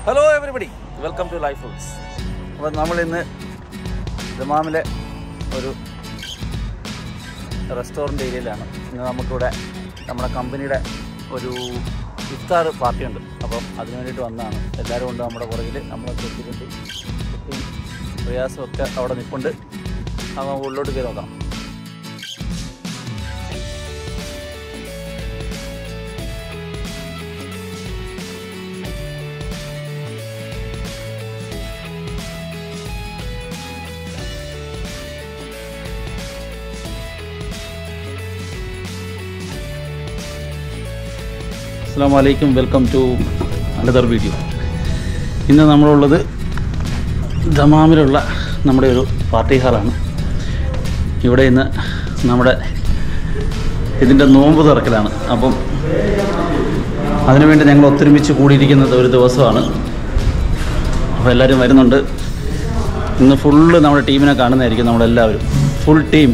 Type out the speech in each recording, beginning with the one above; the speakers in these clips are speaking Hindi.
Hello everybody, welcome to life foods. അപ്പോൾ നമ്മളിന്ന് ദമാമിലെ ഒരു റെസ്റ്റോറൻറ്റ് ഏരിയയിലാണ്. ഇന്ന് നമുക്കിവിടെ നമ്മുടെ കമ്പനിയുടെ ഒരു ഇഫ്താർ പാർട്ടിയുണ്ട്. അപ്പം അതിന് വേണ്ടിയിട്ട് വന്നതാണ്. എല്ലാവരും ഉണ്ട് നമ്മുടെ പുറകിൽ. നമ്മളെ സെക്യൂരിറ്റി കുട്ടിയും പ്രയാസമൊക്കെ അവിടെ നിൽപ്പുണ്ട്. അപ്പോൾ ഉള്ളിലോട്ട് കയറി നോക്കാം. അസ്സലാമു അലൈക്കും, വെൽക്കം ടു അനദർ വീഡിയോ. ഇന്ന് നമ്മളുള്ളത് ദമാമിലുള്ള നമ്മുടെ ഒരു പാർട്ടി ഹാളാണ്. ഇവിടെ ഇന്ന് നമ്മുടെ ഇതിൻ്റെ നോമ്പ് തുറക്കലാണ്. അപ്പം അതിനുവേണ്ടി ഞങ്ങൾ ഒത്തൊരുമിച്ച് കൂടിയിരിക്കുന്നത് ഒരു ദിവസമാണ്. അപ്പോൾ എല്ലാവരും വരുന്നുണ്ട്. ഇന്ന് ഫുള്ള് നമ്മുടെ ടീമിനെ കാണുന്നതായിരിക്കും, നമ്മളെല്ലാവരും ഫുൾ ടീം.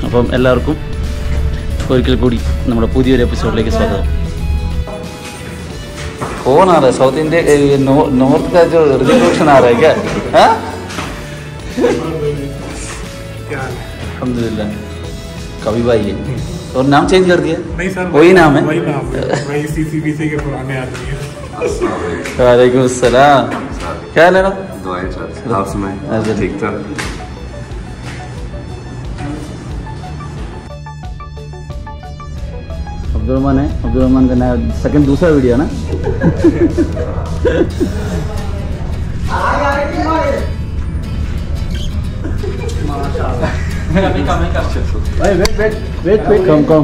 അപ്പം എല്ലാവർക്കും ഒരിക്കൽ കൂടി നമ്മുടെ പുതിയൊരു എപ്പിസോഡിലേക്ക് സ്വാഗതം. कौन आ रहा है? साउथ इंडिया नॉर्थ का जो रिजर्वेशन आ रहा है क्या? हाँ, अल्हम्दुलिल्लाह. कभी भाई है और नाम चेंज कर दिया? नहीं सर, वही नाम है. वही सीसीबीसी के पुराने आदमी हैं. वालेकुम अस्सलाम. क्या लेना? दुआएं सर, आप सुनाएं. ठीक था. अब्दुलरहमान है. अब्दुलरहमान का नया सेकंड दूसरा वीडियो है ना. वेट कम.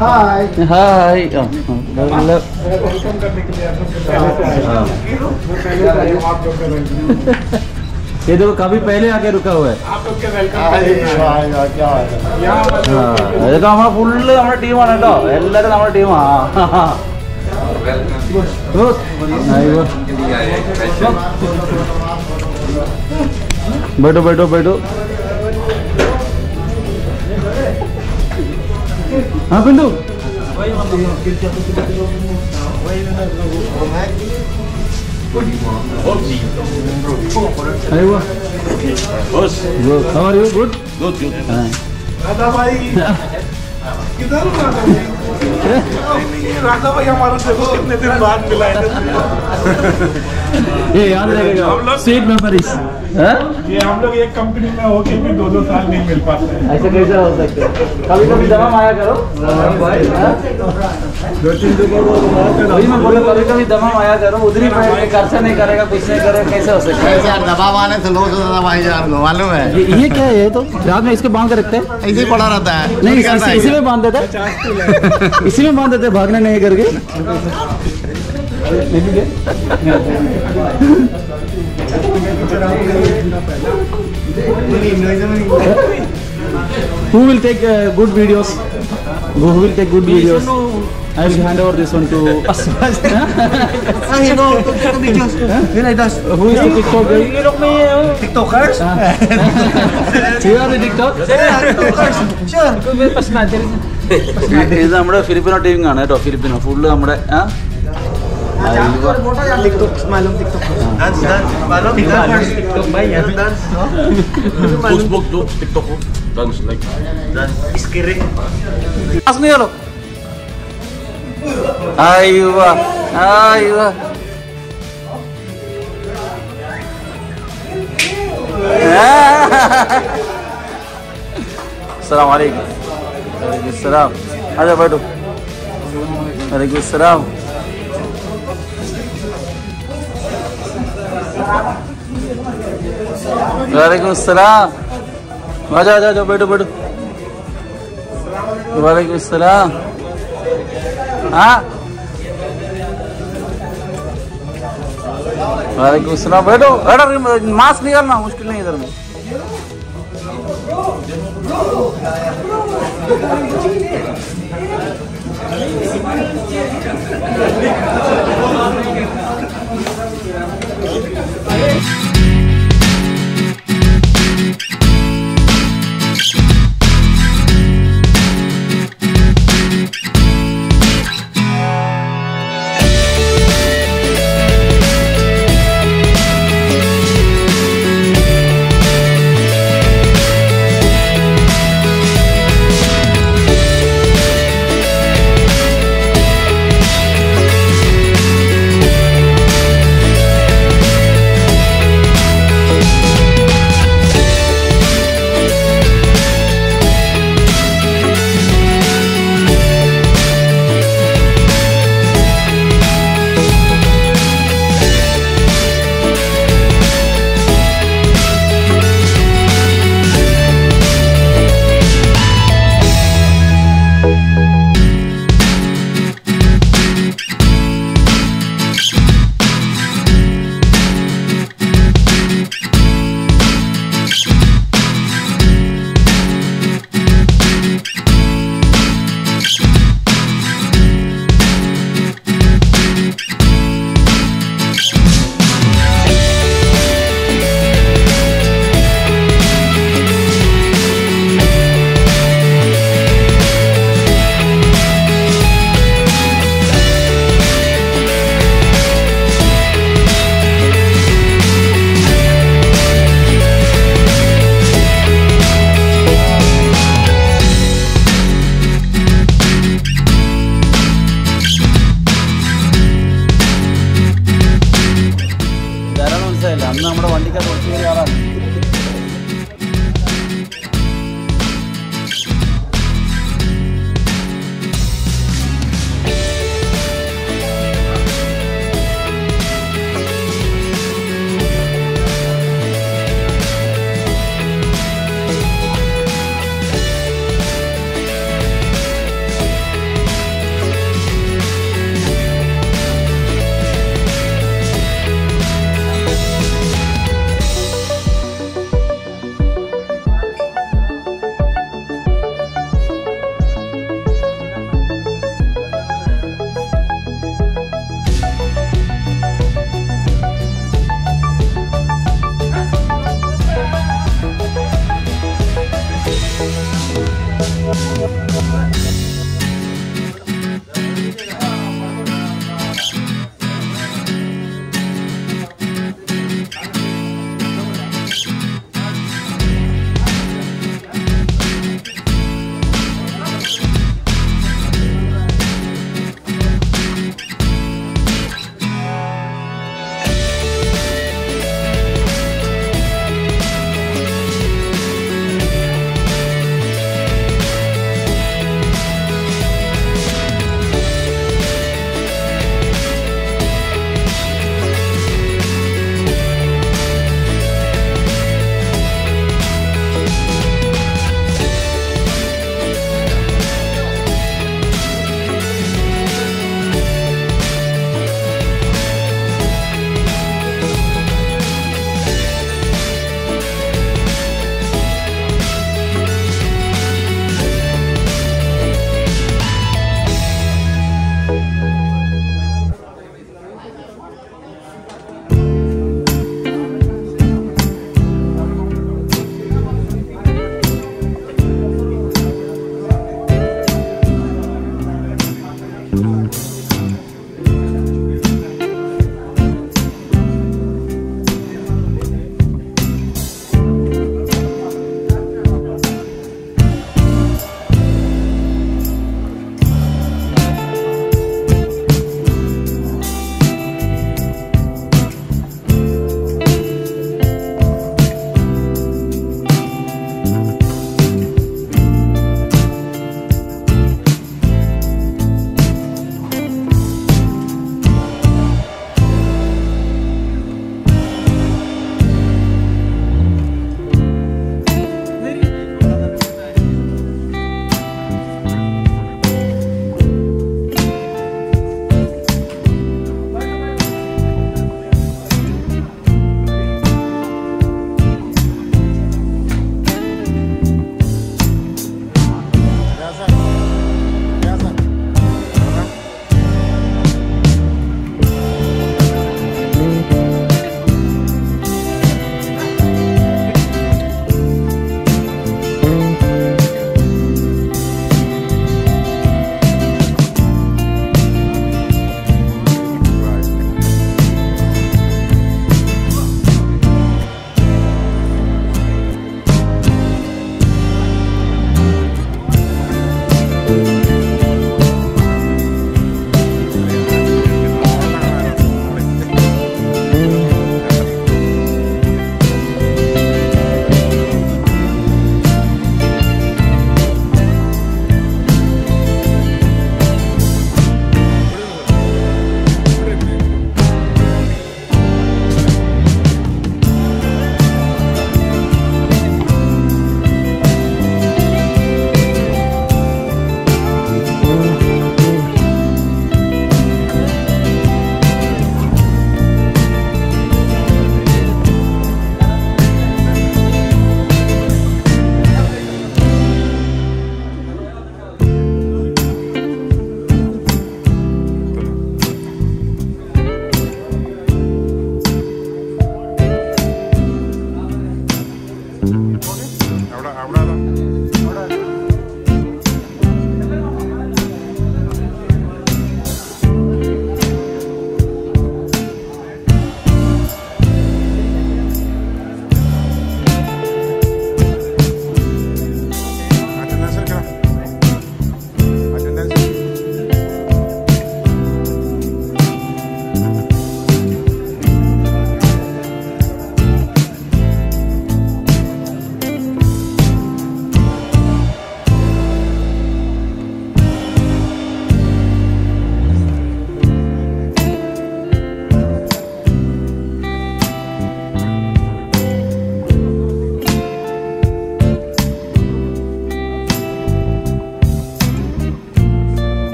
हाय. वेलकम करने के लिए ये देखो काफी पहले आके रुका हुआ है. आप लोग के वेलकम ഇതൊക്കെ നമ്മളെ ഫുള്ള് നമ്മുടെ ടീമാണ് കേട്ടോ. എല്ലാവരും നമ്മുടെ ടീമാണ്. बैठो. हाँ पिंटू, अरे वो how are you? Good. Radha भाई किधर राधा भाई हमारा देखो कितने दिन बाद मिला है. ये याद रहेगा स्टेट मेमोरीज. ये हम लोग एक कंपनी में होके भी 2 साल नहीं मिल पाते हैं. ऐसे कैसे हो सकते? कभी दमाम आया करो. वही मैं बोला, कभी दमाम आया करो. उधर ही खर्चा नहीं करेगा, कुछ नहीं करेगा, कैसे हो सकता है? यार दबाव आने से लोग भाईजान को मालूम है. ये क्या है? तो रात में इसको बांध के रखते हैं. ऐसे ही पड़ा रहता है. नहीं, इसी में बांध देते. इसी में बांध देते, भागने नहीं करके. Who will take good videos? Who will take good videos? I will hand over this one to Aswad. You know, videos. Who is the TikTok guy? TikTokers? You are the TikTok? Sure. ഇത് നമ്മുടെ ഫിലിപ്പിനോ ടീമിംഗ് ആണ് കേട്ടോ. ഫിലിപ്പിനോ ഫുള്ള് നമ്മുടെ TikTok मालूम TikTok. Dance मालूम TikTok भाई यार dance. Facebook do TikTok dance like Dance iskiri. asli ya lo. Aywa. Assalamualaikum. Waalaikumsalam. Ada apa itu? Waalaikumsalam. Waalaikumsalam. Aja बैठो. Waalaikumsalam. हाँ, Waalaikumsalam. बैठो. मास्क निकालना मुश्किल नहीं इधर में.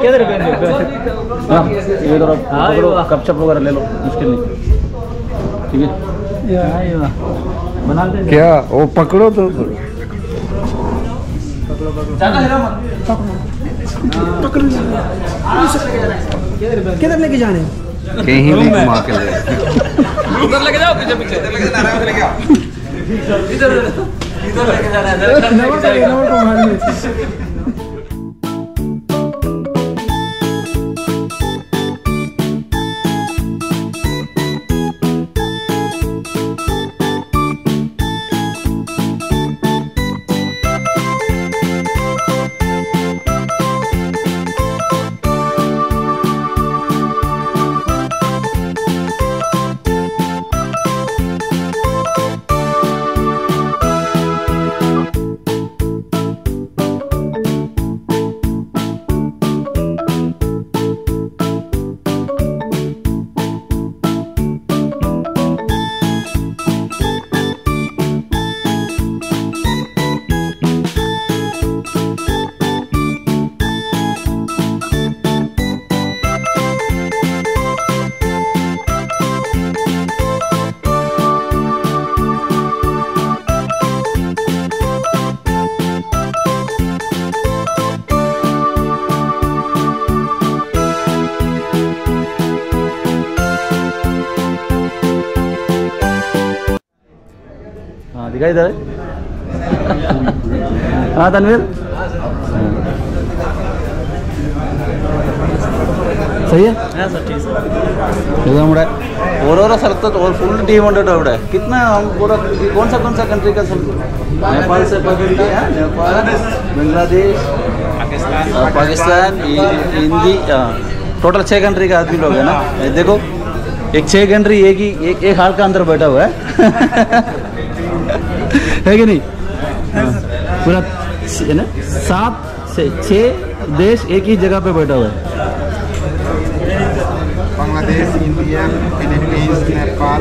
किधर हाँ ये तो कप शप वगैरह ले लो, मुश्किल नहीं, ठीक है। बना दे क्या वो पकड़ो तो किधर लेके जाने? कहीं भी घुमा के ले। उधर लेके जाओ, पीछे पीछे इधर लेके जाना है, इधर लेके जाना है। हाँ दिखाई दे हाँ तनवीर सही है ओवरऑल सर तो और फुल टीम ഇവിടെ कितना हम पूरा कौन सा कंट्री का सब नेपाल से पकड़ के हैं, नेपाल, बांग्लादेश, पाकिस्तान, हिंदी, टोटल 6 कंट्री का आदमी लोग है ना। देखो एक 6 कंट्री एक हाल का अंदर बैठा हुआ है है कि नहीं? पूरा है ना 7 से 6 देश एक ही जगह पे बैठा हुआ है। Bangladesh, India, Philippines, Nepal,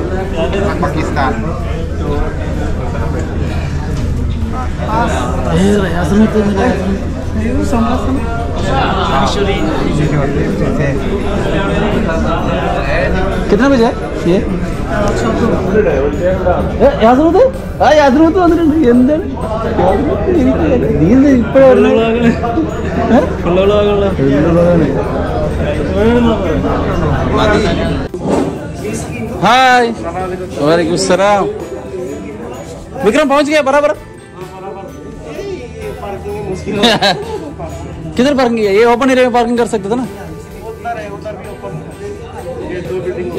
Pakistan. कितना बजे है ये? യാസറുത്ത് ആ യാസറുത്ത് വന്നിട്ടുണ്ട്. എന്താണ് നീ ഇപ്പോഴാണ് हाय वालेकुम सलाम। विक्रम पहुंच गया बराबर किधर पार्किंग है? ये ओपन एरिया में पार्किंग कर सकते थे ना,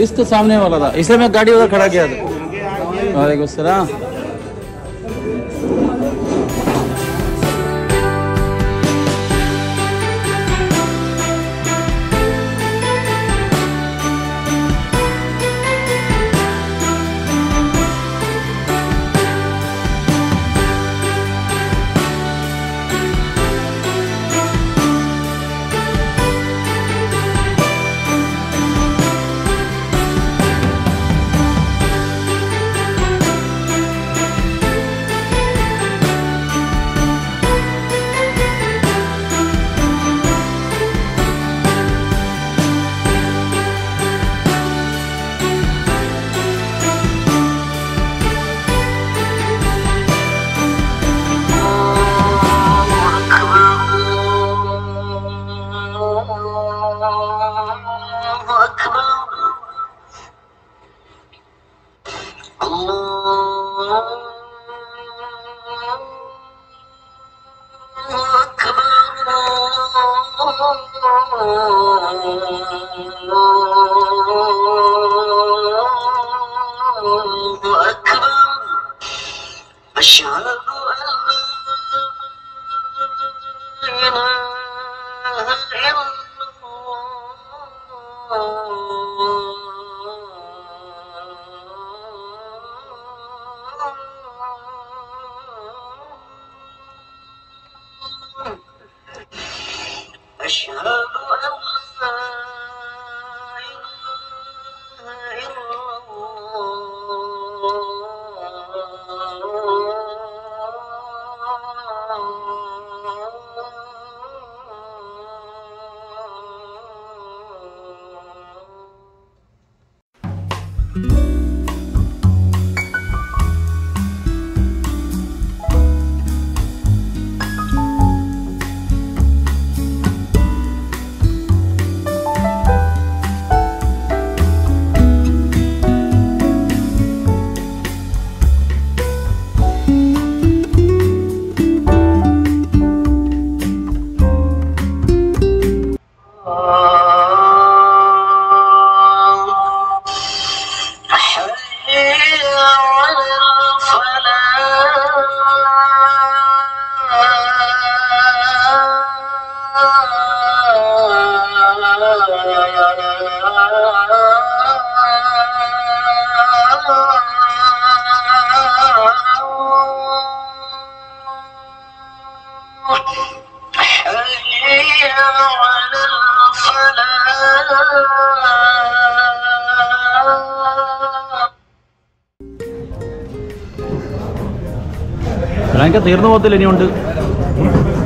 इसके सामने वाला था इसलिए मैं गाड़ी उधर खड़ा किया था। वालेकुम सलाम। എനിക്ക് തീർന്നു പോകത്തില്ല, ഇനിയുണ്ട്.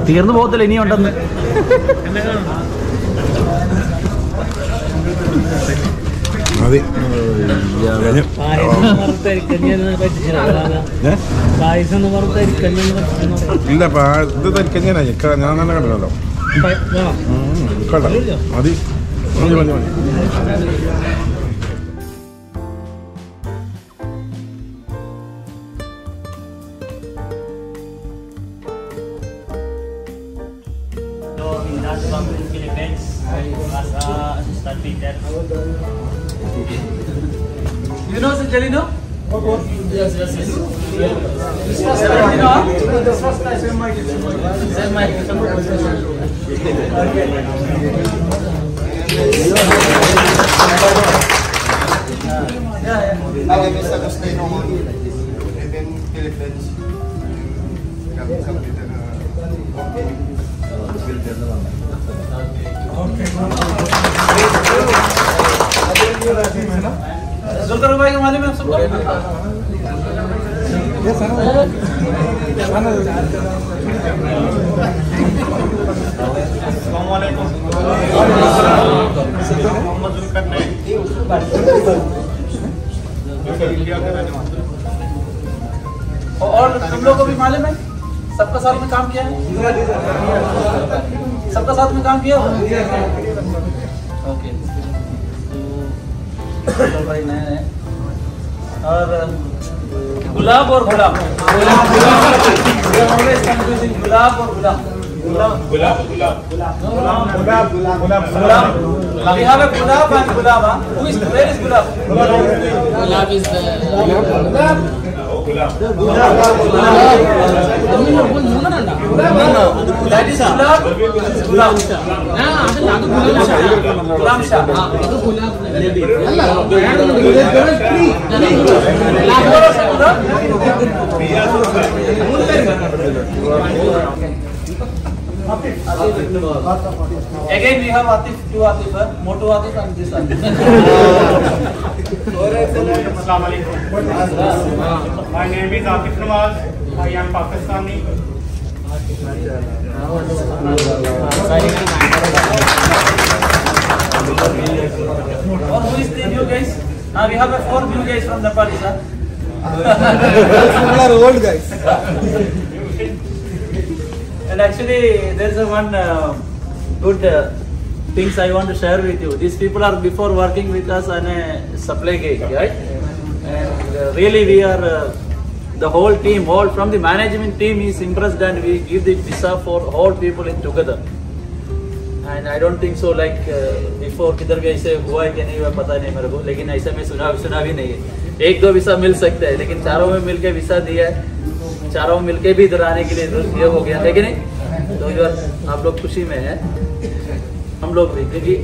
തീർന്നു പോകത്തില്ല, ഇനിയുണ്ടെന്ന്. ഇല്ല ഇത് തരിക്കഞ്ഞാ ഞാൻ തന്നെ കണ്ടല്ലോ. മതി മതി മതി മതി. You know Jelino? Yes, yes, yes. This was Jelino. This was same mic. Same mic. Zulkar भाई के मालूम है सबको? मोहम्मद जुल्कर ने और तुम लोग को भी मालूम है? सबका साथ में काम किया है? सबका साथ में काम किया? ओके। तो भाई नए और गुलाब और गुलाब गुलाब और गुलाब We have a gulab and gulaba. Who is where is gulab? Gulab is that is gulab. Gulab Shah. Gulab Shah. Again we have Atif, two Atif, Motu Atif and this Atif. Assalamu alaikum. My name is Atif Nawaz. I am Pakistani. Or who is the new guys? Now we have 4 new guys from Nepal, sir. All are old guys. And actually, there is one good things I want to share with you. These people are before working with us on a supply gig, right? And really, we are the whole team, all from the management team is impressed, and we give the visa for all people in together. And I don't think so like before किधर भी ऐसे हुआ है कि नहीं हुआ पता नहीं मेरे को, लेकिन ऐसा मैं सुना भी नहीं है. 1-2 वीसा मिल सकता है, लेकिन चारों में मिलके वीसा दिया है, चारों मिलके भी इधर आने के लिए ये हो गया है कि नहीं. तो यार आप लोग खुशी में हैं, हम लोग भी, क्योंकि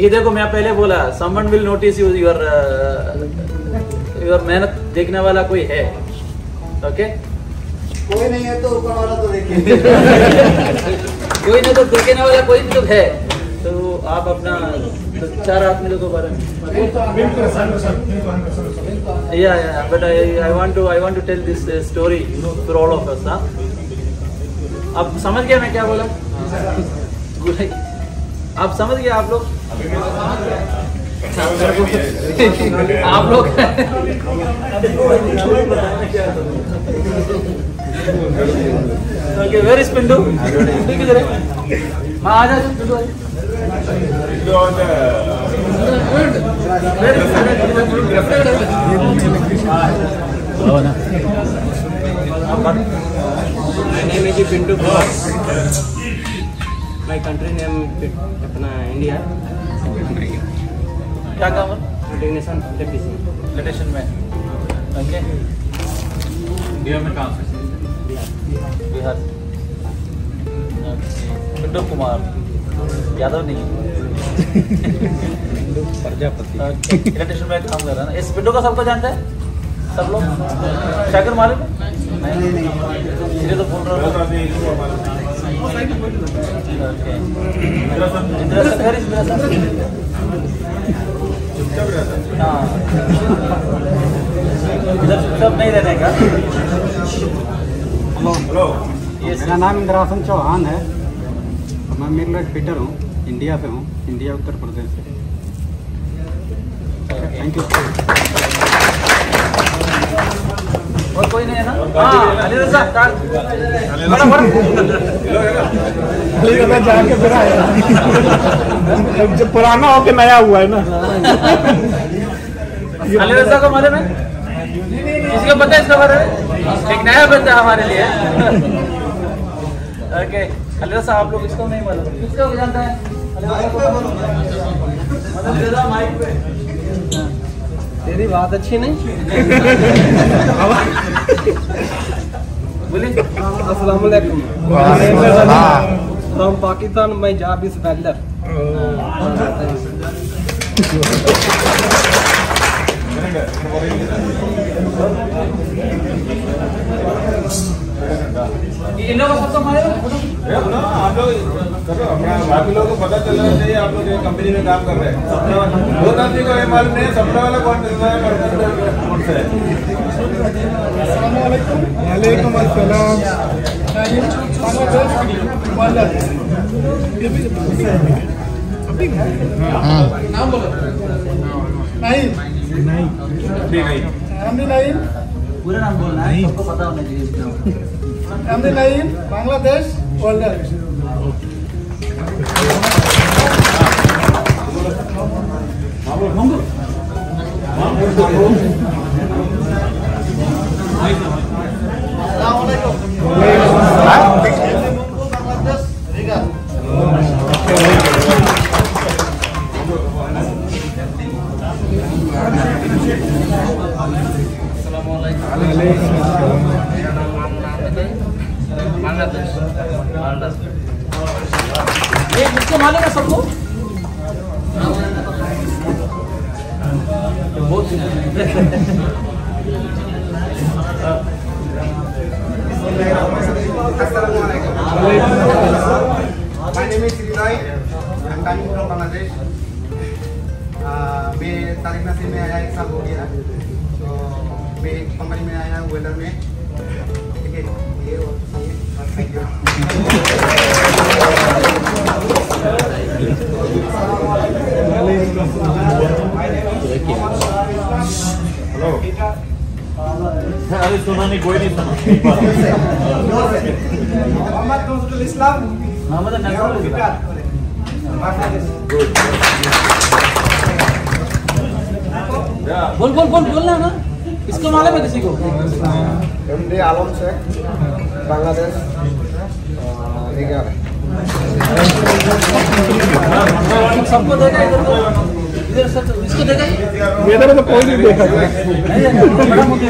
ये देखो मैं पहले बोला someone will notice you, your मेहनत देखने वाला कोई है. ओके कोई नहीं है तो ऊपर वाला तो देखें. कोई नहीं तो देखने वाला कोई तो है. तो आप अपना 4 आदमी लोगों के बारे में but I want to tell this story for all of us. आप समझ गए मैं क्या बोला? आप समझ गए आप लोग? आप लोग ओके वेयर इज पिंडू किधर है हां आ जा पिंडू हो ना My name is Pintu Boss. My country name अपना इंडिया. क्या काम है टेक्नीशियन इलेक्ट्रिशियन में ओके इंडिया में कहाँ से बिहार पिंटू कुमार यादव नहीं प्रजापति. इलेक्ट्रिशियन में काम कर रहा है ना इस पिंटू का सबको जानता है सब लोग शाकिर मालूम है नहीं ये तो बोल रहा हूँ हाँ इधर चुपचाप नहीं रहने का हेलो मेरा नाम इंद्रासन चौहान है मैं मिल फिटर हूँ इंडिया से हूँ इंडिया उत्तर प्रदेश से थैंक यू और कोई नहीं है ना हाँ अली रजा बड़ा जाके फिर आया जब पुराना होके नया हुआ है ना अली रजा को मालूम है किसी को पता है इसके बारे में एक नया बंदा हमारे लिए ओके अली रजा आप लोग इसको नहीं मालूम किसको जानता है माइक पे तेरी बात अच्छी नहीं. बोलिए अस्सलाम वालेकुम. From Pakistan, my job is welder. इन लोगों को सबको मालूम है आप लोग करो बाकी लोगों को पता चलना चाहिए आप लोग एक कंपनी में काम कर रहे हैं दो आदमी को ये मालूम नहीं सपना वाला कौन है कौन सा है वालेकुम अस्सलाम नाम बोलो नहीं पूरा नाम बोलना है सबको पता होना चाहिए बांग्लादेश होल्डर ये मुझको मालूम है सबको बहुत My name is Sri Roy. I'm coming from Bangladesh. मैं तारिक नसीर में आया 1 साल हो गया तो मैं कंपनी में आया वेल्डर में ठीक है ये और थैंक यू हेलो अरे सुना नहीं कोई नहीं सुना मोहम्मद नजरुल इस्लाम मोहम्मद नजरुल इस्लाम बोल बोल बोल बोलना ना इसको मालूम है किसी को MD आलम शेख बांग्लादेश सबको देखा इधर को इधर सब इसको देखा मेरे में तो कोई नहीं देखा बड़ा मुझे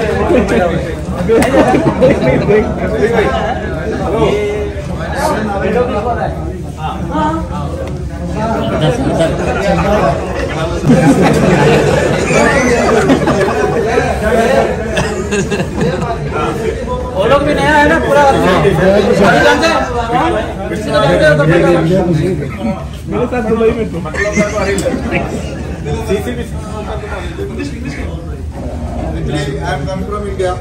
वो लोग भी नया है ना पूरा जानते हैं किसी को जानते हो तो मेरे साथ दुबई में तो I'm come from India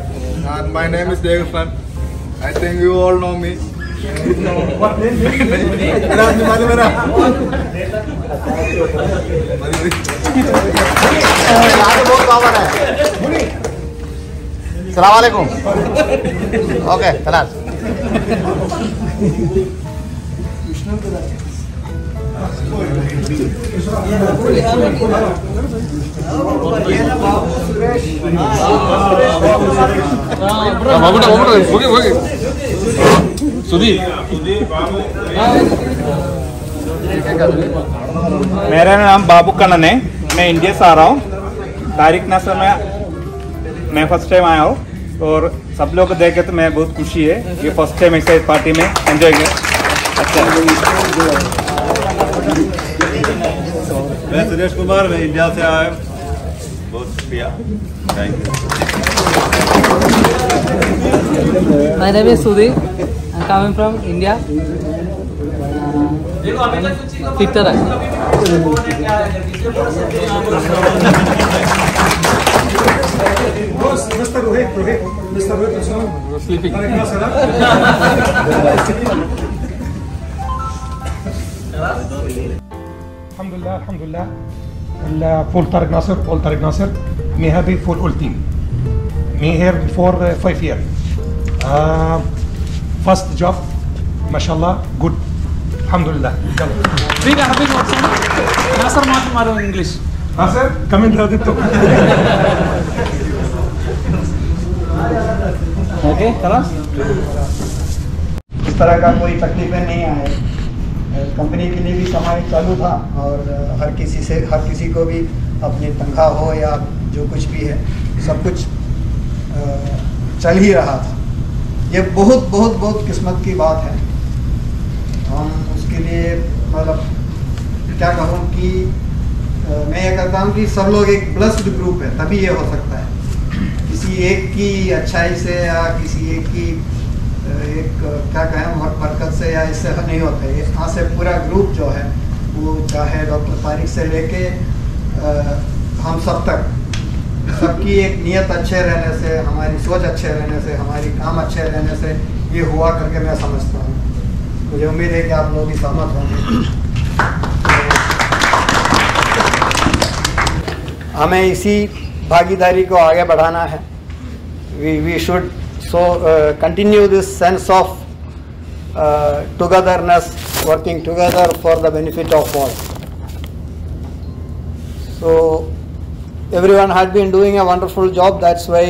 and my name is Dev Khan. I think you all know me. सलामकुम ओके खलास मेरा नाम बाबू कन्नन है। मैं इंडिया से आ रहा हूँ। तारिक नासर में मैं फर्स्ट टाइम आया हूँ और सब लोग को देखे तो मैं बहुत खुशी है। ये फर्स्ट टाइम ऐसे पार्टी में एंजॉय किया। अच्छा, मैं सुरेश कुमार, मैं इंडिया से आया हूँ। बहुत शुक्रिया, thank you. My name is Sudhi. I'm coming from India. Peter. Mr. Rohit, sleeping. Alhamdulillah. Full Tariq Nasser. Me happy for all team. Me here before 5 years. First job, mashallah, good. Alhamdulillah. Big happy Nasser Maro English. Nasser, come in here. Okay, खलास। इस तरह का कोई तकलीफें नहीं आए। कंपनी के लिए भी कमाई चालू था और हर किसी को भी अपनी तनख्वाह हो या जो कुछ भी है सब कुछ चल ही रहा था। ये बहुत किस्मत की बात है। हम उसके लिए मतलब क्या कहूँ कि मैं ये कहता हूँ कि सब लोग एक ब्लेस्ड ग्रुप है, तभी ये हो सकता है। किसी एक की अच्छाई से या किसी एक की एक क्या कहें बरकत से या इससे नहीं होता है। यहाँ से पूरा ग्रुप जो है वो चाहे डॉक्टर तारिक से लेके हम सब तक सबकी एक नीयत अच्छे रहने से, हमारी सोच अच्छे रहने से, हमारी काम अच्छे रहने से ये हुआ करके मैं समझता हूँ। मुझे उम्मीद है कि आप लोग भी सहमत होंगे। हमें इसी भागीदारी को आगे बढ़ाना है। We should continue this sense of togetherness, working together for the benefit of all. So everyone had been doing a wonderful job. That's why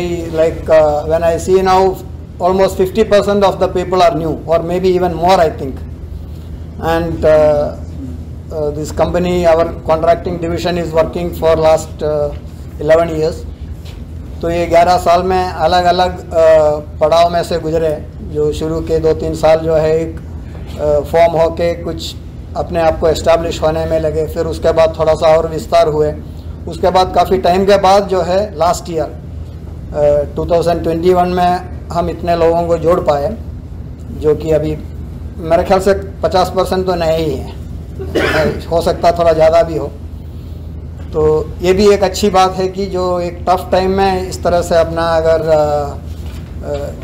when I see now almost 50% of the people are new, or maybe even more, I think. And this company, our contracting division, is working for last 11 years. तो ये 11 साल में अलग अलग पड़ाव में से गुजरे। जो शुरू के 2-3 साल जो है एक फॉर्म होके कुछ अपने आप को एस्टैब्लिश होने में लगे, फिर उसके बाद थोड़ा सा और विस्तार हुए। उसके बाद काफ़ी टाइम के बाद जो है लास्ट ईयर 2021 में हम इतने लोगों को जोड़ पाए, जो कि अभी मेरे ख्याल से 50% तो नए ही हैं, हो सकता थोड़ा ज़्यादा भी हो। तो ये भी एक अच्छी बात है कि जो एक टफ टाइम में इस तरह से अपना अगर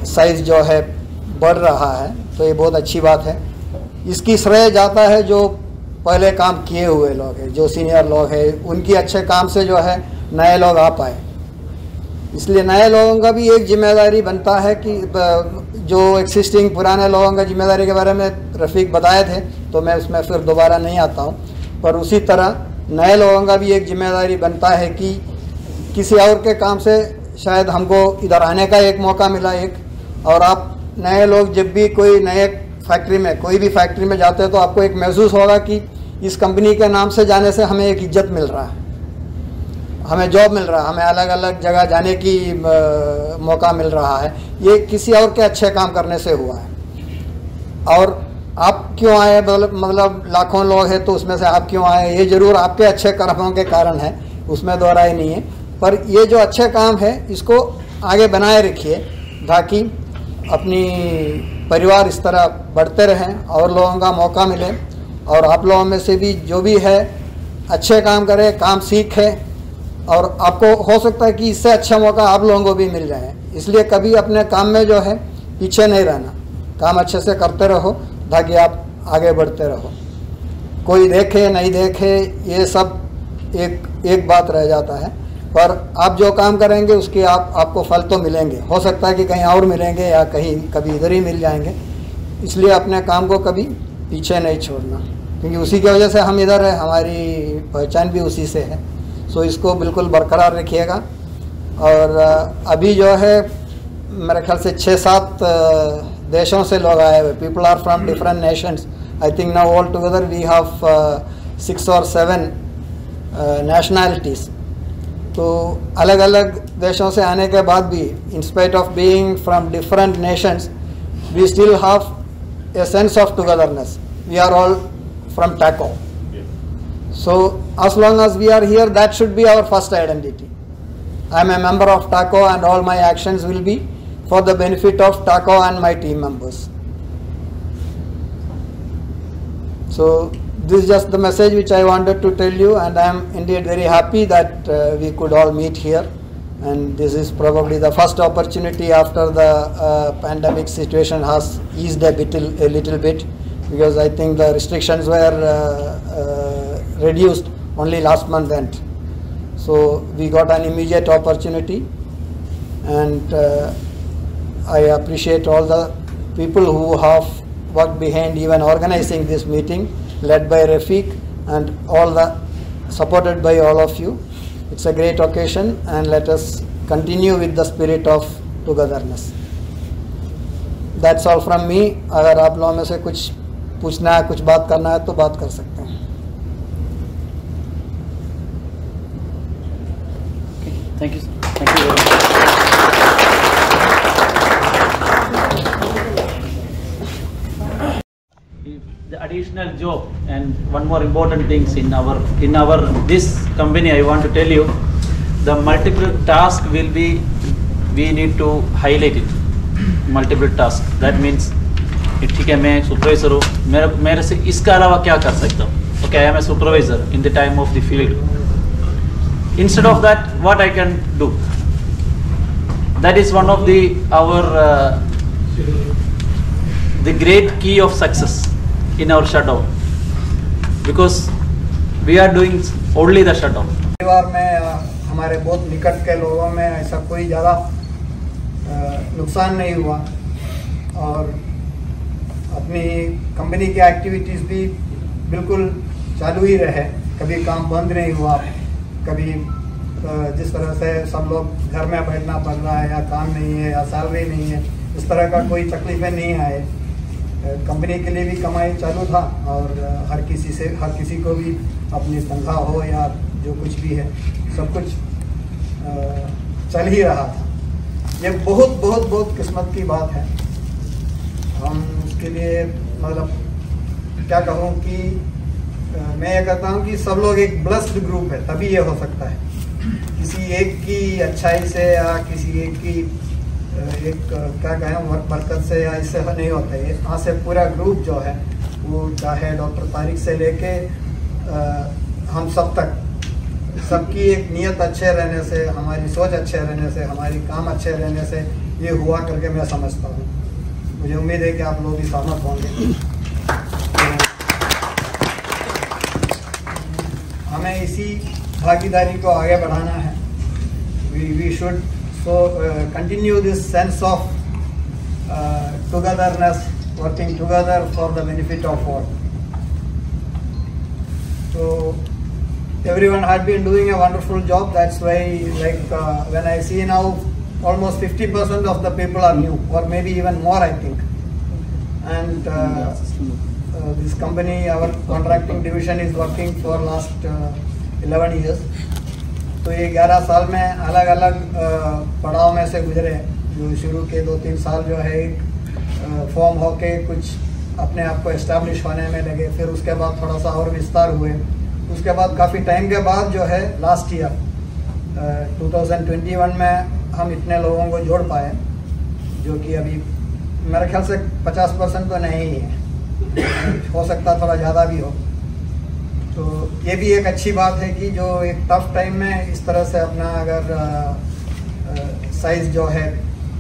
साइज़ जो है बढ़ रहा है तो ये बहुत अच्छी बात है। इसकी श्रेय जाता है जो पहले काम किए हुए लोग हैं, जो सीनियर लोग हैं, उनकी अच्छे काम से जो है नए लोग आ पाए। इसलिए नए लोगों का भी एक जिम्मेदारी बनता है कि जो एक्सिस्टिंग पुराने लोगों का जिम्मेदारी के बारे में रफ़ीक बताए थे, तो मैं उसमें फिर दोबारा नहीं आता हूँ, पर उसी तरह नए लोगों का भी एक जिम्मेदारी बनता है कि किसी और के काम से शायद हमको इधर आने का एक मौका मिला एक, और आप नए लोग जब भी कोई नए फैक्ट्री में, कोई भी फैक्ट्री में जाते हैं तो आपको एक महसूस होगा कि इस कंपनी के नाम से जाने से हमें एक इज्जत मिल रहा है, हमें जॉब मिल रहा है, हमें अलग अलग जगह जाने की मौका मिल रहा है। ये किसी और के अच्छे काम करने से हुआ है। और आप क्यों आए, मतलब लाखों लोग हैं तो उसमें से आप क्यों आए, ये ज़रूर आपके अच्छे कर्मों के कारण है, उसमें दो राय नहीं है। पर ये जो अच्छे काम है इसको आगे बनाए रखिए ताकि अपनी परिवार इस तरह बढ़ते रहें और लोगों का मौका मिले, और आप लोगों में से भी जो भी है अच्छे काम करे, काम सीखे, और आपको हो सकता है कि इससे अच्छा मौका आप लोगों को भी मिल जाए। इसलिए कभी अपने काम में जो है पीछे नहीं रहना, काम अच्छे से करते रहो ताकि आप आगे बढ़ते रहो। कोई देखे नहीं देखे ये सब एक बात रह जाता है, पर आप जो काम करेंगे उसके आपको फल तो मिलेंगे। हो सकता है कि कहीं और मिलेंगे या कभी इधर ही मिल जाएंगे, इसलिए अपने काम को कभी पीछे नहीं छोड़ना, क्योंकि उसी की वजह से हम इधर है, हमारी पहचान भी उसी से है। सो इसको बिल्कुल बरकरार रखिएगा। और अभी जो है मेरे ख्याल से 6-7 देशों से लोग आए हुए, people are from different nations. I think now all together we have 6 or 7 nationalities. तो अलग अलग देशों से आने के बाद भी, in spite of being from different nations, we still have a sense of togetherness. We are all from TACO. So as long as we are here, that should be our first identity. I am a member of TACO and all my actions will be for the benefit of TACO and my team members. So this is just the message which I wanted to tell you, and I am indeed very happy that we could all meet here. And this is probably the first opportunity after the pandemic situation has eased a little bit, because I think the restrictions were reduced only last month end. So we got an immediate opportunity, and I appreciate all the people who have worked behind even organizing this meeting, led by Rafiq and supported by all of you. It's a great occasion, and let us continue with the spirit of togetherness. That's all from me. अगर आप लोगों में से कुछ पूछना है, कुछ बात करना है तो बात कर सकते हैं। Thank you. Thank you very much. The additional job and one more important things in our this company, I want to tell you, the multiple task will be, we need to highlight it. Multiple task, that means ठीक है, मैं सुपरवाइजर हूँ, मेरे से इसका अलावा क्या कर सकता हूँ? Okay, I am a supervisor in the time of the field. Instead of that, what I can do? That is one of the great key of success in our shutdown, because we are doing only the shutdown. परिवार में हमारे बहुत निकट के लोगों में ऐसा कोई ज़्यादा नुकसान नहीं हुआ, और अपनी कंपनी की एक्टिविटीज़ भी बिल्कुल चालू ही रहे, कभी काम बंद नहीं हुआ, कभी जिस तरह से सब लोग घर में बैठना पड़ रहा है या काम नहीं है या सैलरी नहीं है, इस तरह का कोई तकलीफें नहीं आए। कंपनी के लिए भी कमाई चालू था, और हर किसी को भी अपनी तनख्वाह हो या जो कुछ भी है सब कुछ चल ही रहा था। ये बहुत बहुत बहुत किस्मत की बात है। हम उसके लिए मतलब क्या कहूँ कि मैं ये कहता हूँ कि सब लोग एक ब्लेस्ड ग्रुप है, तभी ये हो सकता है। किसी एक की अच्छाई से या किसी एक की क्या कहें बरकत से या इससे नहीं होता है। यहाँ से पूरा ग्रुप जो है, वो चाहे डॉक्टर तारिक से लेके हम सब तक, सबकी एक नियत अच्छे रहने से, हमारी सोच अच्छे रहने से, हमारी काम अच्छे रहने से ये हुआ करके मैं समझता हूँ। मुझे उम्मीद है कि आप लोग भी सहमत होंगे। हमें इसी भागीदारी को आगे बढ़ाना है। We should continue this sense of togetherness, working together for the benefit of all. So everyone had been doing a wonderful job. That's why, when I see now, almost 50% of the people are new, or maybe even more, I think. And this company, our contracting division, is working for last 11 years. तो ये 11 साल में अलग अलग पड़ाव में से गुजरे, जो शुरू के 2-3 साल जो है एक फॉर्म होके कुछ अपने आप को एस्टैब्लिश होने में लगे, फिर उसके बाद थोड़ा सा और विस्तार हुए, उसके बाद काफ़ी टाइम के बाद जो है लास्ट ईयर 2021 में हम इतने लोगों को जोड़ पाए, जो कि अभी मेरे ख्याल से 50% तो नहीं ही है, हो सकता थोड़ा ज़्यादा भी हो। तो ये भी एक अच्छी बात है कि जो एक टफ टाइम में इस तरह से अपना अगर साइज जो है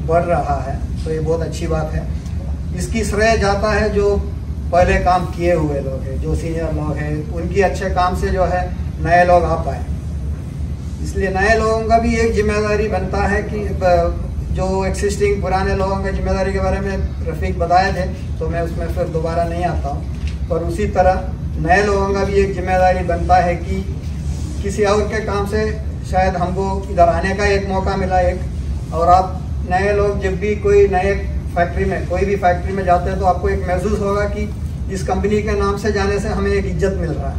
बढ़ रहा है, तो ये बहुत अच्छी बात है। इसकी श्रेय जाता है जो पहले काम किए हुए लोग हैं, जो सीनियर लोग हैं, उनकी अच्छे काम से जो है नए लोग आ पाए। इसलिए नए लोगों का भी एक जिम्मेदारी बनता है कि जो एक्सिस्टिंग पुराने लोगों की जिम्मेदारी के बारे में रफ़ीक बताए थे, तो मैं उसमें फिर दोबारा नहीं आता हूँ। पर उसी तरह नए लोगों का भी एक जिम्मेदारी बनता है कि किसी और के काम से शायद हमको इधर आने का एक मौका मिला एक, और आप नए लोग जब भी कोई नए फैक्ट्री में, कोई भी फैक्ट्री में जाते हैं तो आपको एक महसूस होगा कि इस कंपनी के नाम से जाने से हमें एक इज्जत मिल रहा है,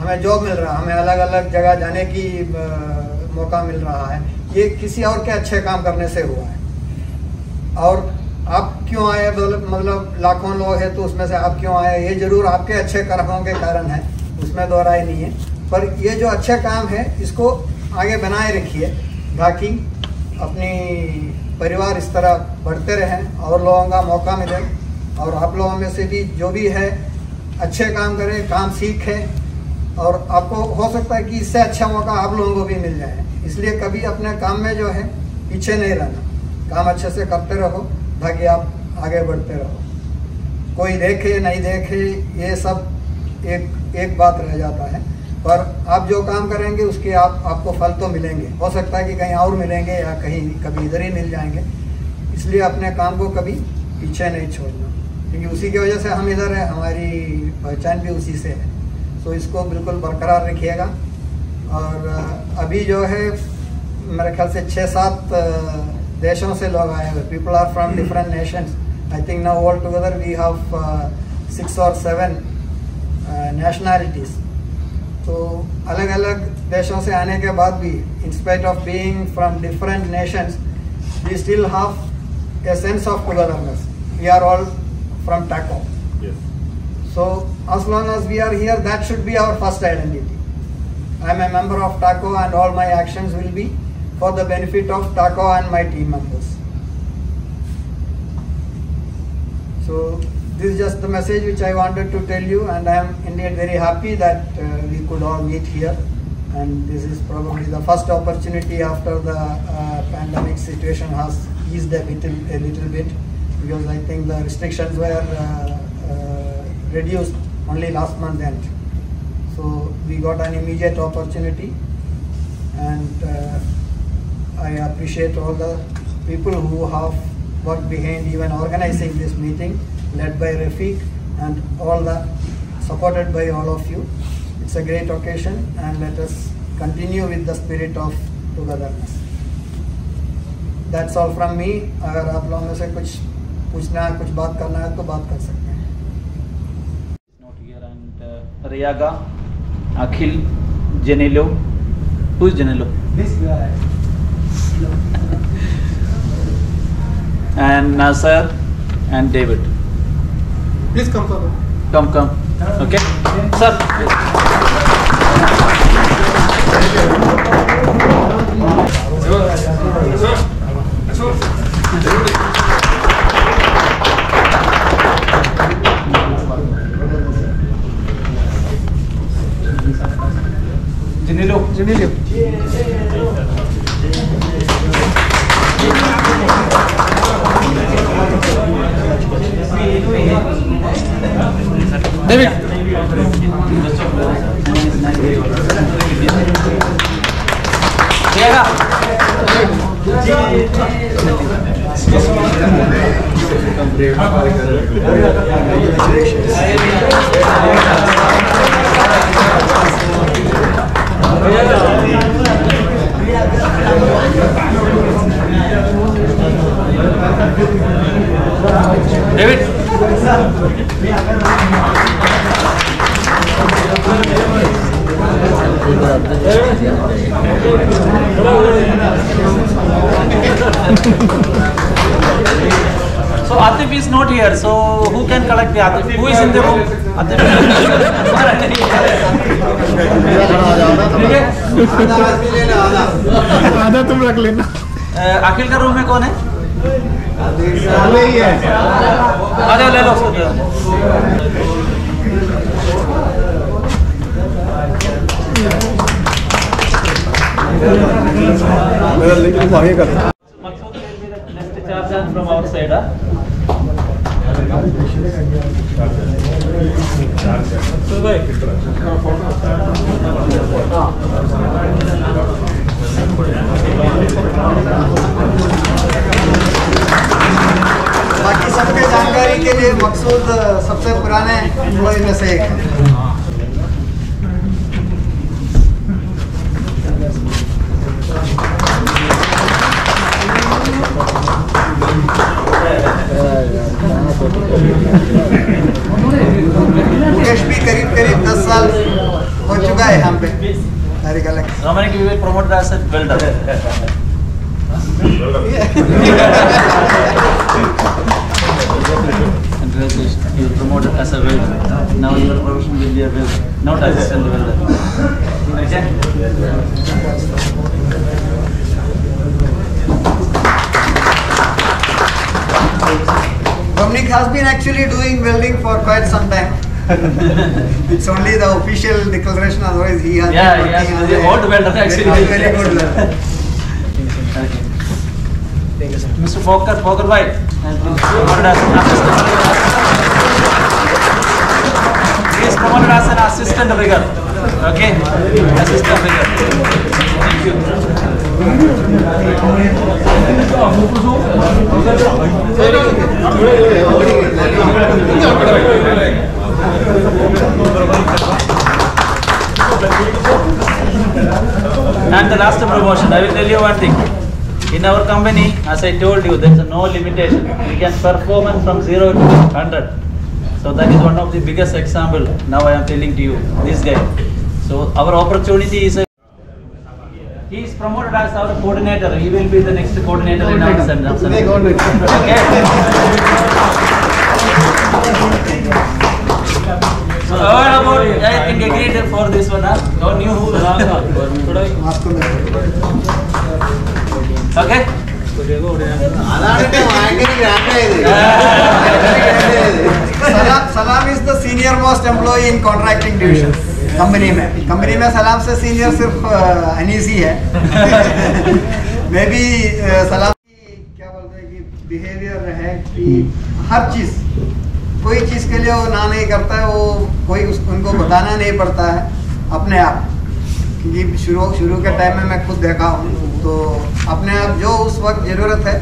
हमें जॉब मिल रहा है, हमें अलग अलग जगह जाने की मौका मिल रहा है। ये किसी और के अच्छे काम करने से हुआ है। और आप क्यों आए, मतलब लाखों लोग हैं तो उसमें से आप क्यों आए, ये जरूर आपके अच्छे कर्मों के कारण है, उसमें दो राय नहीं है। पर ये जो अच्छे काम है इसको आगे बनाए रखिए, ताकि अपनी परिवार इस तरह बढ़ते रहें और लोगों का मौका मिले, और आप लोगों में से भी जो भी है अच्छे काम करें, काम सीखें, और आपको हो सकता है कि इससे अच्छा मौका आप लोगों को भी मिल जाए। इसलिए कभी अपने काम में जो है पीछे नहीं रहना, काम अच्छे से करते रहो ताकि आप आगे बढ़ते रहो। कोई देखे नहीं देखे ये सब एक बात रह जाता है, पर आप जो काम करेंगे उसके आपको फल तो मिलेंगे। हो सकता है कि कहीं और मिलेंगे या कभी इधर ही मिल जाएंगे। इसलिए अपने काम को कभी पीछे नहीं छोड़ना, क्योंकि उसी की वजह से हम इधर हैं, हमारी पहचान भी उसी से है। तो इसको बिल्कुल बरकरार रखिएगा। और अभी जो है मेरे ख्याल से 6-7 देशों से लोग आए हुए, people are from different nations. I think now all together we have 6 or 7 nationalities. तो अलग अलग देशों से आने के बाद भी, in spite of being from different nations, we still have a sense of togetherness. We are all from TACO. So as long as we are here, that should be our first identity. I am a member of TACO and all my actions will be for the benefit of TACO and my team members. So this is just the message which I wanted to tell you, and I am indeed very happy that we could all meet here. And this is probably the first opportunity after the pandemic situation has eased a little bit, because I think the restrictions were reduced only last month end. So we got an immediate opportunity, and I appreciate all the people who have worked behind even organizing this meeting, led by Rafiq and all the supported by all of you. It's a great occasion, and let us continue with the spirit of togetherness. That's all from me. अगर आप लोगों में से कुछ पूछना है, कुछ बात करना है तो बात कर सकते हैं। Riyaga, Akhil, Janilo. Who is Janilo? This guy. And Nasser and David. Please come forward. Come. Okay, sir. Janilo. David. David. So Atif is not here. So who can collect the Atif? Who is in the room? Atif. आधा तुम रख लेना। अखिल का रूम में कौन है? ही है। आ जाओ, ले लो उसको। लेकिन आगे कर। Next charge from our side. बाकी सबके जानकारी के लिए मकसूद सबसे पुराने एम्प्लॉय में से एक है। मुकेश भी करीब 10 साल हो चुका है यहाँ पे। Dominic, we will promote as a welder. Congratulations, you were promoted as a welder. Now your profession will be a welder, not assistant welder. Okay? Dominic has been actually doing welding for quite some time. It's only the official declaration, otherwise he has been working as the old welder actually. Very good welder. Okay. Thank you, sir. Mr. Fokker White has been promoted as an assistant. He is promoted as an assistant rigger. Okay? Assistant rigger. Thank you. And the last promotion, I will tell you one thing. In our company, as I told you, there is no limitation. We can perform from 0 to 100. So that is one of the biggest example. Now I am telling to you, this guy. So our opportunity is he is promoted as our coordinator. He will be the next coordinator in our center. Okay. So what about, I think agreed for this one, huh? No new rule. Okay? Salam is the senior most employee in contracting division. Company में सलाम से सीनियर सिर्फ अनीसी है। मे बी सलाम की क्या बोलते हैं कि बिहेवियर है कि हर चीज़ कोई चीज़ के लिए वो ना नहीं करता है, वो कोई उनको बताना नहीं पड़ता है अपने आप, क्योंकि शुरू के टाइम में मैं खुद देखा हूँ, तो अपने आप जो उस वक्त ज़रूरत है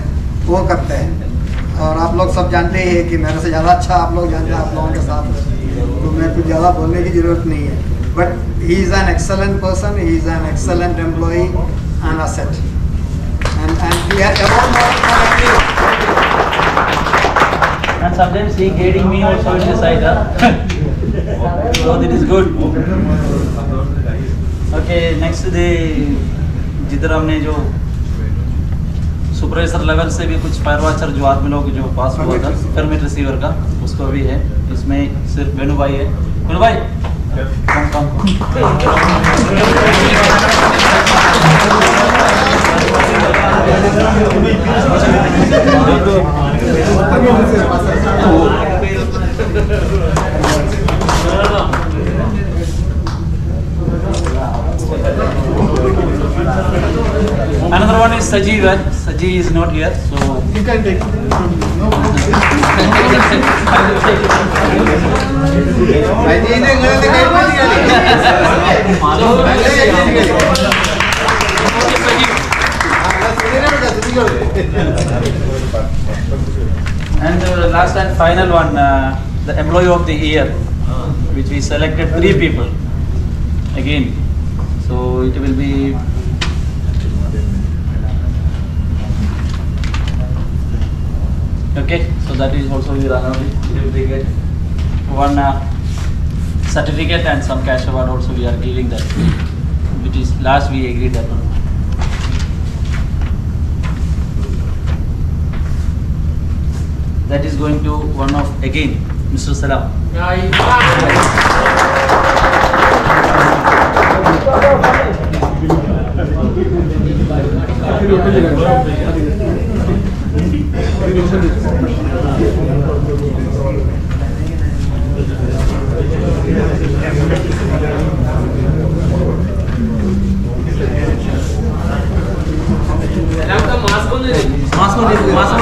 वो करते हैं। और आप लोग सब जानते ही हैं कि मेरे से ज़्यादा अच्छा आप लोग जानते हैं, आप लोगों के साथ, तो मैं कुछ ज़्यादा बोलने की ज़रूरत नहीं है। But he is an excellent person, he is an excellent employee and asset. And we are about more. And sometimes he guiding me also in the side. So that is good. Okay, next day, जिधर हमने जो सुपरवाइजर लेवल से भी कुछ फायर वॉचर जो आदमी लोग जो पास हुआ था परमिट रिसीवर का, उसको भी है। इसमें सिर्फ वेणु भाई है। वेणु भाई come. Another one is Sajeev. Sajeev is not here, so you can take it. And the last and final one, the employee of the year, which we selected 3 people again. So it will be okay. So that is also we run out. It will be get one certificate and some cash award also we are giving that, which is last we agreed that one. That is going to one of again Mr. Salam. Mask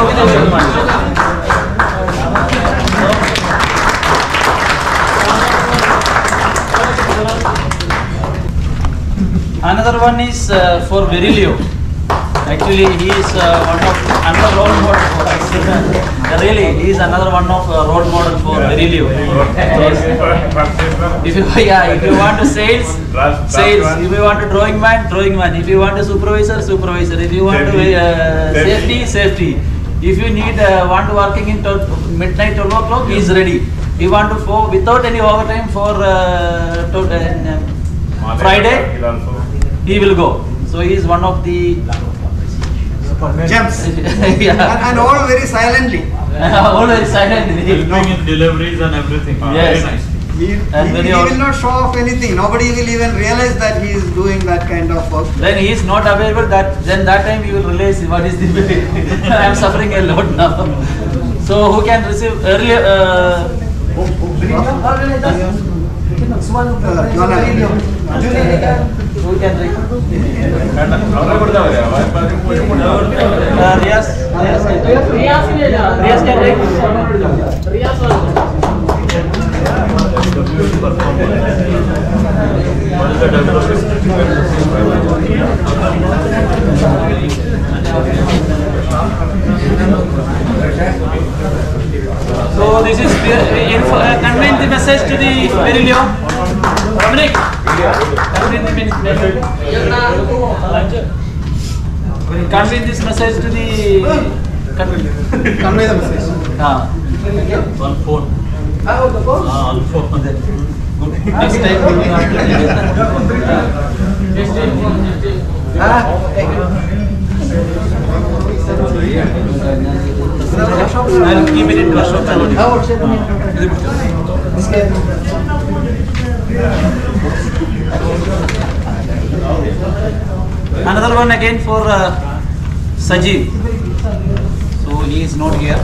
Another one is for Virilio. Actually, he is one of another role model for us. Really, he is another one of role model for Virilio. If you want to sales. If you want to drawing man. If you want to supervisor. If you want to safety. If you need want to working in midnight 12 o'clock, he is ready. If you want to without any overtime for Friday, he will go. So he is one of the gems. and all very silently. All very silently. He's doing deliveries and everything. Yes. Very nice. He will not show off anything. Nobody will even realize that he is doing that kind of work. Then he is not available. Then that time you will realize what is the I am suffering a lot now. So who can receive earlier? Who can receive? Riaz can take. So this is convey the message to the Virilio. Dominic, convey the message. Convey this message to the. Convey the message. On phone. On phone. Good. Next time. I'll keep it in workshop. Another one again for Sajeev. So he is not here.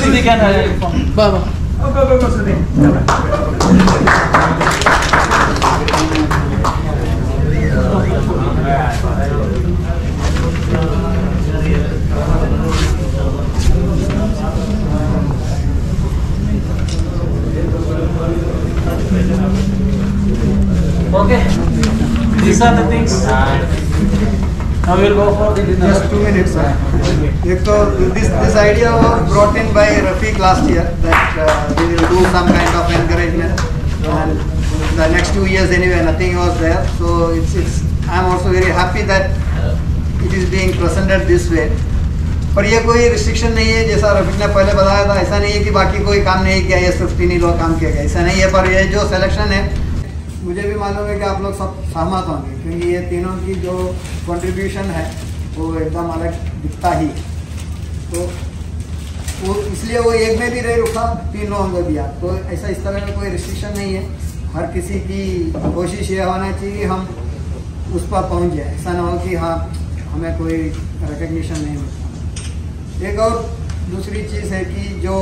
Sudhi can inform. Okay, these are the things. Now we will go for the dinner. Just 2 minutes. This idea was brought in by Rafiq last year that we will do some kind of encouragement, and the next 2 years anyway nothing was there. So I am also very happy that it is being presented this way. पर ये कोई रिस्ट्रिक्शन नहीं है, जैसा रफीक ने पहले बताया था, ऐसा नहीं है कि बाकी कोई काम नहीं किया, ये सिर्फ 3 ही लोग काम किया गया, ऐसा नहीं है। पर ये जो सिलेक्शन है, मुझे भी मालूम है कि आप लोग सब सहमत होंगे, क्योंकि ये तीनों की जो कंट्रीब्यूशन है वो एकदम अलग दिखता ही, तो वो इसलिए वो एक में भी नहीं रुका, 3 लोगों को दिया। तो ऐसा इस तरह का कोई रिस्ट्रिक्शन नहीं है, हर किसी की कोशिश ये होना चाहिए कि हम उस पर पहुँच जाए, ऐसा ना हो कि हाँ हमें कोई रिकग्निशन नहीं मिलता। एक और दूसरी चीज़ है कि जो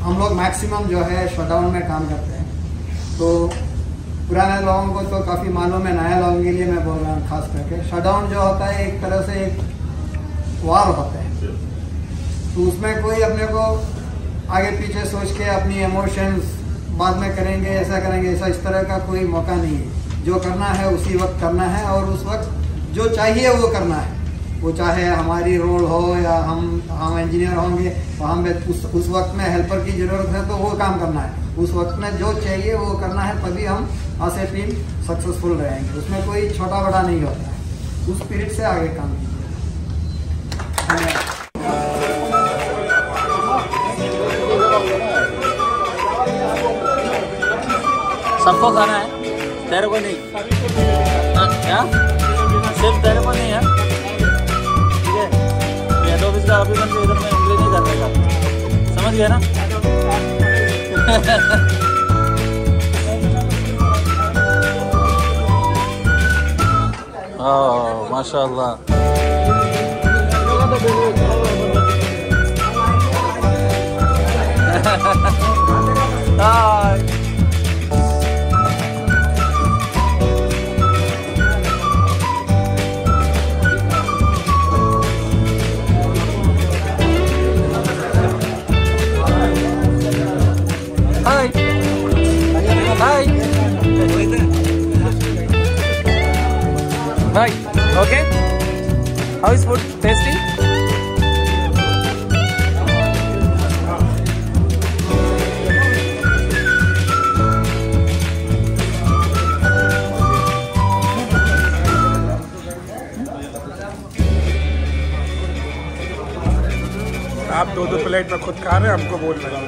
हम लोग मैक्सिमम जो है शटडाउन में काम करते हैं, तो पुराने लोगों को तो काफ़ी मालूम है, नए लोगों के लिए मैं बोल रहा हूँ खास करके, शटडाउन जो होता है एक तरह से एक वार होता है, तो उसमें कोई अपने को आगे पीछे सोच के अपनी इमोशंस बाद में करेंगे, ऐसा करेंगे, ऐसा इस तरह का कोई मौका नहीं है। जो करना है उसी वक्त करना है, और उस वक्त जो चाहिए वो करना है, वो चाहे हमारी रोल हो या हम इंजीनियर होंगे, तो हमें उस वक्त में हेल्पर की ज़रूरत है तो वो काम करना है, उस वक्त में जो चाहिए वो करना है, तभी हम एज ए टीम सक्सेसफुल रहेंगे। उसमें कोई छोटा बड़ा नहीं होता है, उस स्पिरिट से आगे काम कीजिए। सबको खाना है, तेरे को नहीं? क्या सिर्फ तेरे को नहीं है? ठीक है, हेड ऑफिस का अभी बंद, इधर में उंगली नहीं करने का, समझ गया ना? माशाअल्लाह। Hi. Hi. Hi. Okay. How is food? Tasty? आप 2-2 प्लेट में खुद खा रहे हैं, हमको बोल रहे हैं।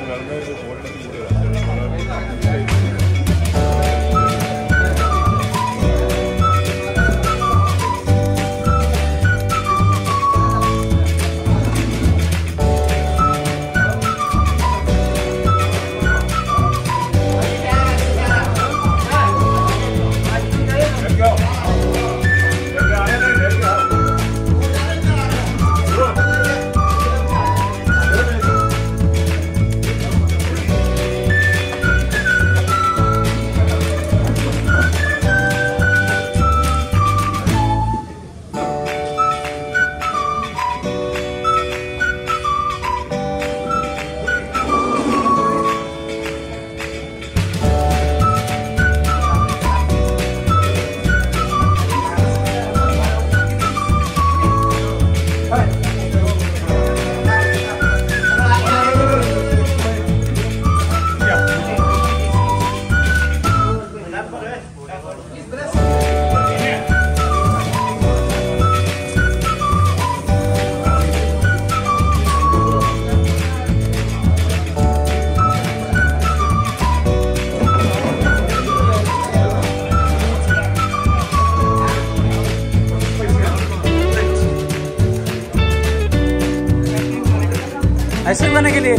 आइसक्रीम बनाने के लिए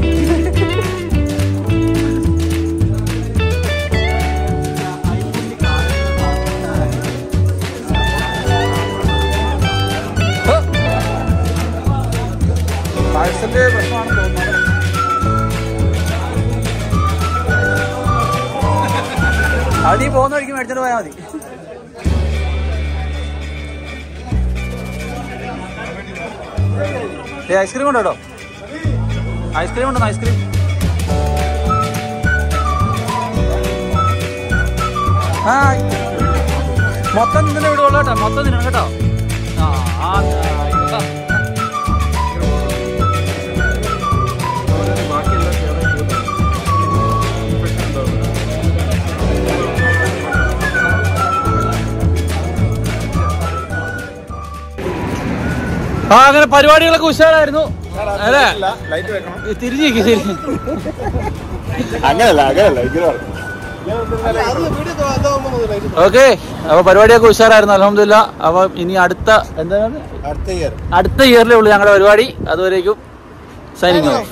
അതി പോകുന്ന വഴിക്ക് മേടിച്ചിട്ട് പോയാൽ മതി. ഐസ്ക്രീം ഉണ്ടോ? ഐസ്ക്രീം ഉണ്ടോ? ഐസ്ക്രീം ആ മൊത്തം നിന്നെ വിടുള്ളൂ കേട്ടോ, മൊത്തം തിന്നണം കേട്ടോ. ആ അങ്ങനെ പരിപാടികളൊക്കെ ഉഷാറായിരുന്നു അല്ലേ? തിരിഞ്ഞേക്ക് അങ്ങനല്ല ഓക്കെ. അപ്പൊ പരിപാടിയൊക്കെ ഉഷാറായിരുന്നു അൽഹംദുലില്ലാ. അപ്പൊ ഇനി അടുത്ത ഇയറിലേ ഉള്ളൂ ഞങ്ങളുടെ പരിപാടി. അതുവരേക്കും സൈനിങ് ഓഫ്.